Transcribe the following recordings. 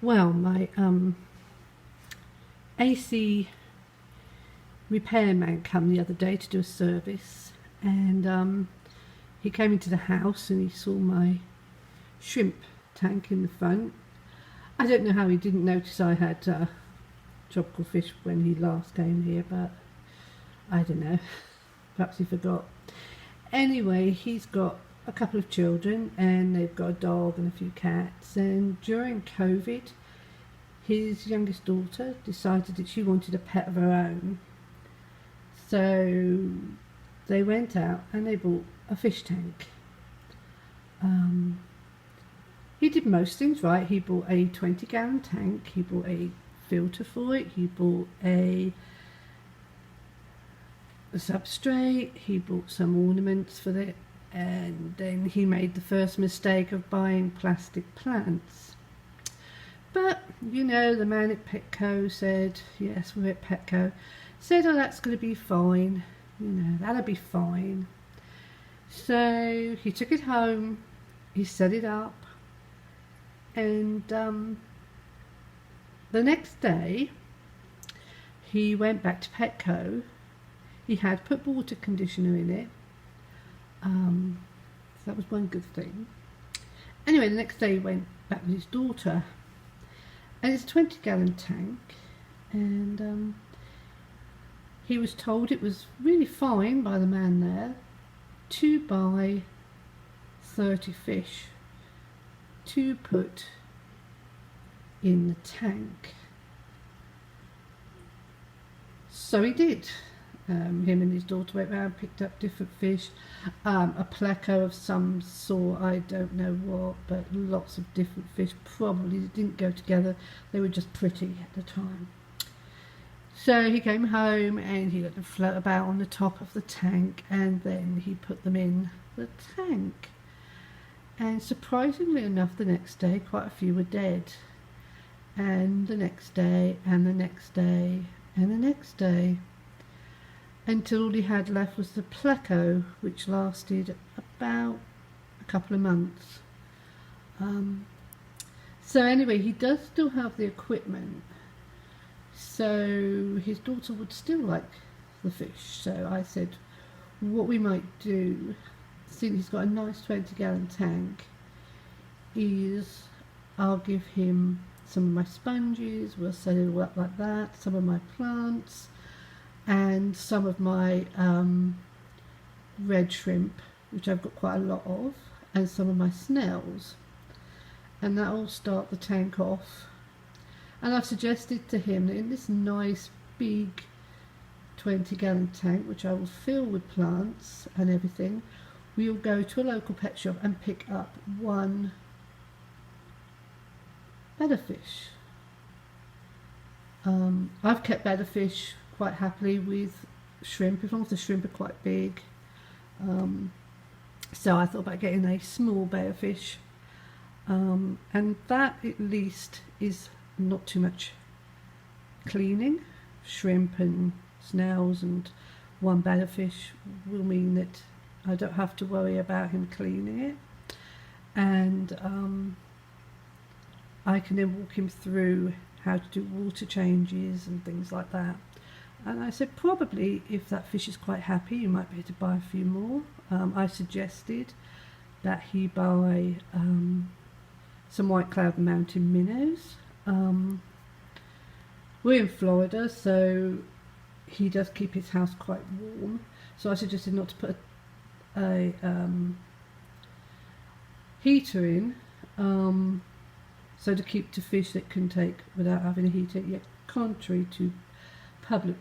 Well, my AC repairman came the other day to do a service, and he came into the house and he saw my shrimp tank in the front. I don't know how he didn't notice I had tropical fish when he last came here, but I don't know. Perhaps he forgot. Anyway, he's got a couple of children and they've got a dog and a few cats. And during COVID, his youngest daughter decided that she wanted a pet of her own. So they went out and they bought a fish tank. He did most things right. He bought a 20-gallon tank, he bought a filter for it, he bought a substrate, he bought some ornaments for it, and then he made the first mistake of buying plastic plants. But, you know, the man at Petco said, yes, we're at Petco, said, oh, that's going to be fine, you know, that'll be fine. So he took it home, he set it up, and the next day he went back to Petco. He had put water conditioner in it, so that was one good thing. Anyway, the next day he went back with his daughter, and it's a 20-gallon tank, and he was told it was really fine by the man there to buy 30 fish to put in the tank. So he did. Him and his daughter went round, picked up different fish, a pleco of some sort, I don't know what, but lots of different fish. Probably didn't go together, they were just pretty at the time. So he came home and he let them float about on the top of the tank, and then he put them in the tank. And surprisingly enough, the next day quite a few were dead, and the next day and the next day and the next day, until all he had left was the pleco, which lasted about a couple of months. So anyway, he does still have the equipment, so his daughter would still like the fish. So I said, what we might do, seeing he's got a nice 20-gallon tank, is I'll give him some of my sponges, we'll set it all up like that, some of my plants, and some of my red shrimp, which I've got quite a lot of, and some of my snails, and that will start the tank off. And I've suggested to him that in this nice big 20-gallon tank, which I will fill with plants and everything, we'll go to a local pet shop and pick up one bellerfish. I've kept bellerfish quite happily with shrimp, as long as the shrimp are quite big. So I thought about getting a small bellerfish, and that at least is not too much cleaning. Shrimp and snails and one bellerfish will mean that I don't have to worry about him cleaning it, and I can then walk him through how to do water changes and things like that. And I said, probably if that fish is quite happy, you might be able to buy a few more. I suggested that he buy some white cloud mountain minnows. We're in Florida, so he does keep his house quite warm, so I suggested not to put a heater in, so to keep the fish that can take without having a heater. Yet contrary to public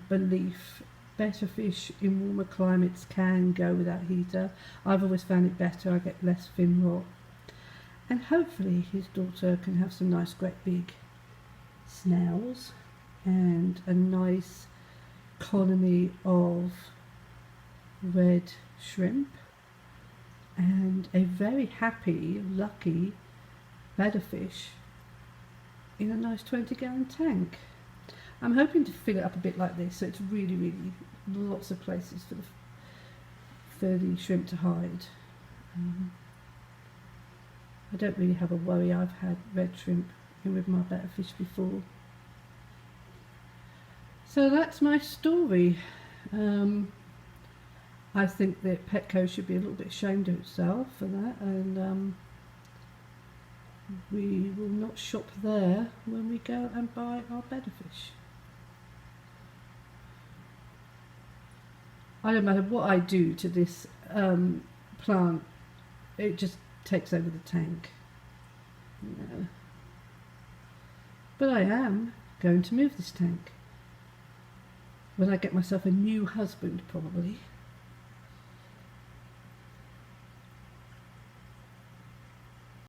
belief, better fish in warmer climates can go without heater. I've always found it better, I get less fin rot, and hopefully his daughter can have some nice great big snails and a nice colony of red shrimp and a very happy, lucky bellerfish in a nice 20-gallon tank. I'm hoping to fill it up a bit like this, so it's really lots of places for the shrimp to hide. I don't really have a worry. I've had red shrimp in with my better fish before. So that's my story. I think that Petco should be a little bit ashamed of itself for that, and we will not shop there when we go and buy our better fish. I don't matter what I do to this plant, it just takes over the tank. No. But I am going to move this tank when I get myself a new husband, probably.